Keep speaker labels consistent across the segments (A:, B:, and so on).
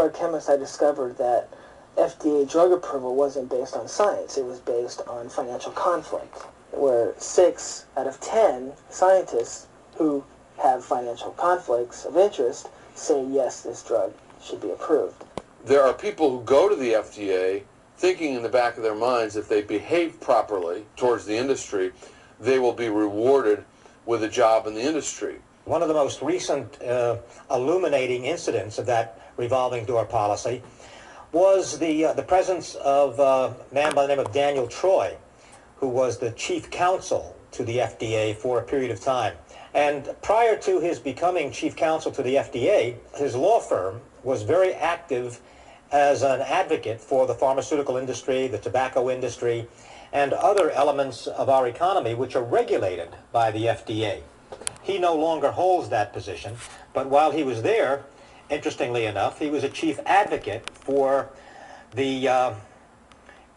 A: started chemist, I discovered that FDA drug approval wasn't based on science. It was based on financial conflict, where 6 out of 10 scientists who have financial conflicts of interest say, yes, this drug should be approved.
B: There are people who go to the FDA thinking in the back of their minds if they behave properly towards the industry, they will be rewarded with a job in the industry.
C: One of the most recent illuminating incidents of that revolving door policy was the presence of a man by the name of Daniel Troy, who was the chief counsel to the FDA for a period of time. And prior to his becoming chief counsel to the FDA, his law firm was very active as an advocate for the pharmaceutical industry, the tobacco industry, and other elements of our economy which are regulated by the FDA. He no longer holds that position, but while he was there, interestingly enough, he was a chief advocate for the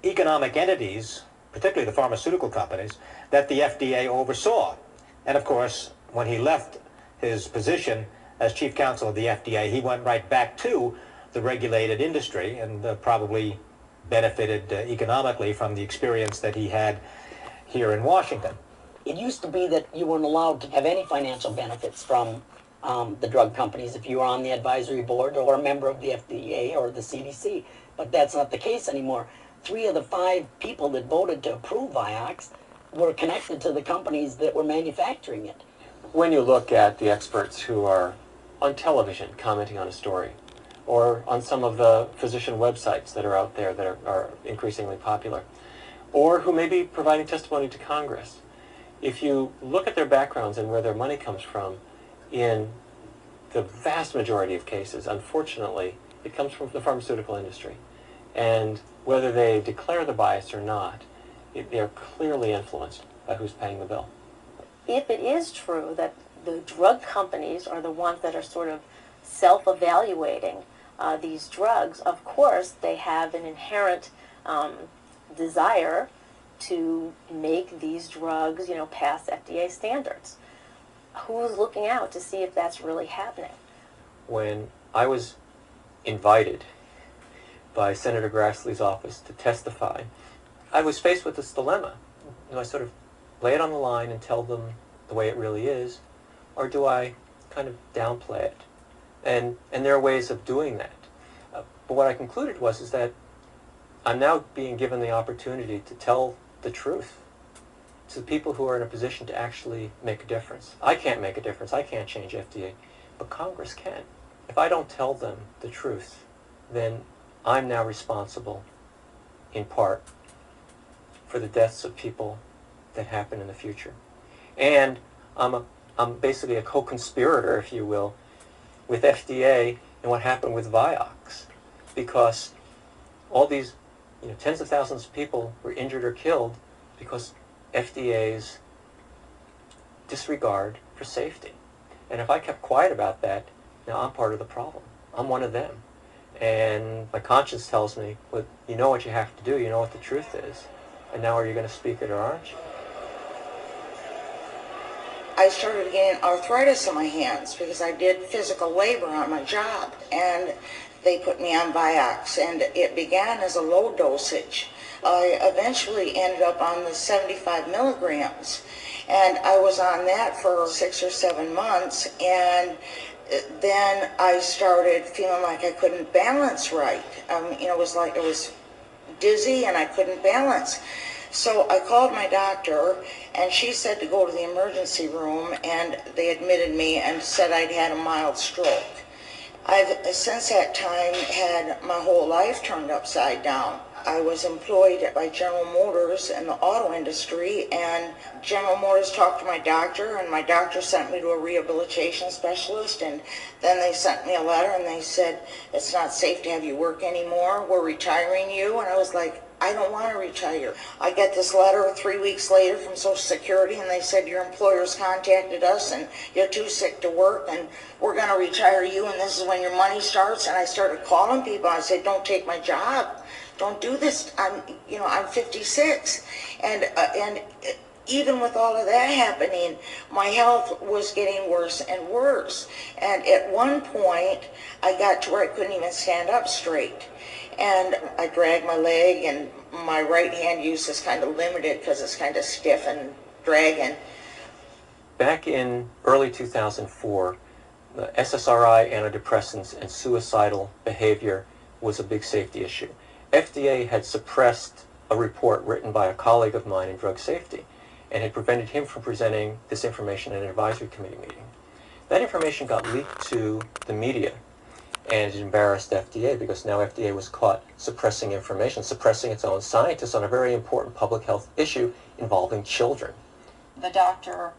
C: economic entities, particularly the pharmaceutical companies, that the FDA oversaw. And of course, when he left his position as chief counsel of the FDA, he went right back to the regulated industry and probably benefited economically from the experience that he had here in Washington.
D: It used to be that you weren't allowed to have any financial benefits from the drug companies if you were on the advisory board or a member of the FDA or the CDC, but that's not the case anymore. 3 of the 5 people that voted to approve Vioxx were connected to the companies that were manufacturing it.
E: When you look at the experts who are on television commenting on a story, or on some of the physician websites that are out there that are increasingly popular, or who may be providing testimony to Congress, if you look at their backgrounds and where their money comes from, in the vast majority of cases, unfortunately, it comes from the pharmaceutical industry. And whether they declare the bias or not, they're clearly influenced by who's paying the bill.
F: If it is true that the drug companies are the ones that are sort of self-evaluating these drugs, of course they have an inherent desire to make these drugs, pass FDA standards. Who's looking out to see if that's really happening?
E: When I was invited by Senator Grassley's office to testify, I was faced with this dilemma. Do I sort of lay it on the line and tell them the way it really is, or do I kind of downplay it? And there are ways of doing that. But what I concluded is that I'm now being given the opportunity to tell the truth to the people who are in a position to actually make a difference. I can't make a difference. I can't change FDA, but Congress can. If I don't tell them the truth, then I'm now responsible, in part, for the deaths of people that happen in the future. And I'm basically a co-conspirator, if you will, with FDA and what happened with Vioxx, because all these tens of thousands of people were injured or killed because FDA's disregard for safety. And if I kept quiet about that, now I'm part of the problem. I'm one of them. And my conscience tells me, well, you know what you have to do, you know what the truth is, and now are you going to speak it or aren't you?
G: I started getting arthritis in my hands because I did physical labor on my job, and they put me on Vioxx, and it began as a low dosage. I eventually ended up on the 75 milligrams, and I was on that for 6 or 7 months, and then I started feeling like I couldn't balance right. It was like I was dizzy and I couldn't balance. So I called my doctor, and she said to go to the emergency room, and they admitted me and said I'd had a mild stroke. I've since that time had my whole life turned upside down. I was employed by General Motors in the auto industry, and General Motors talked to my doctor, and my doctor sent me to a rehabilitation specialist, and then they sent me a letter and they said, it's not safe to have you work anymore, we're retiring you. And I was like, I don't want to retire. I get this letter 3 weeks later from Social Security, and they said your employers contacted us and you're too sick to work and we're going to retire you, and this is when your money starts. And I started calling people. I said, don't take my job. Don't do this. I'm 56. And even with all of that happening, my health was getting worse and worse. And at one point, I got to where I couldn't even stand up straight. And I dragged my leg, and my right hand use is kind of limited because it's kind of stiff and dragging.
E: Back in early 2004, the SSRI, antidepressants, and suicidal behavior was a big safety issue. FDA had suppressed a report written by a colleague of mine in drug safety and had prevented him from presenting this information at an advisory committee meeting. That information got leaked to the media, and it embarrassed FDA because now FDA was caught suppressing information, suppressing its own scientists on a very important public health issue involving children.
H: The doctor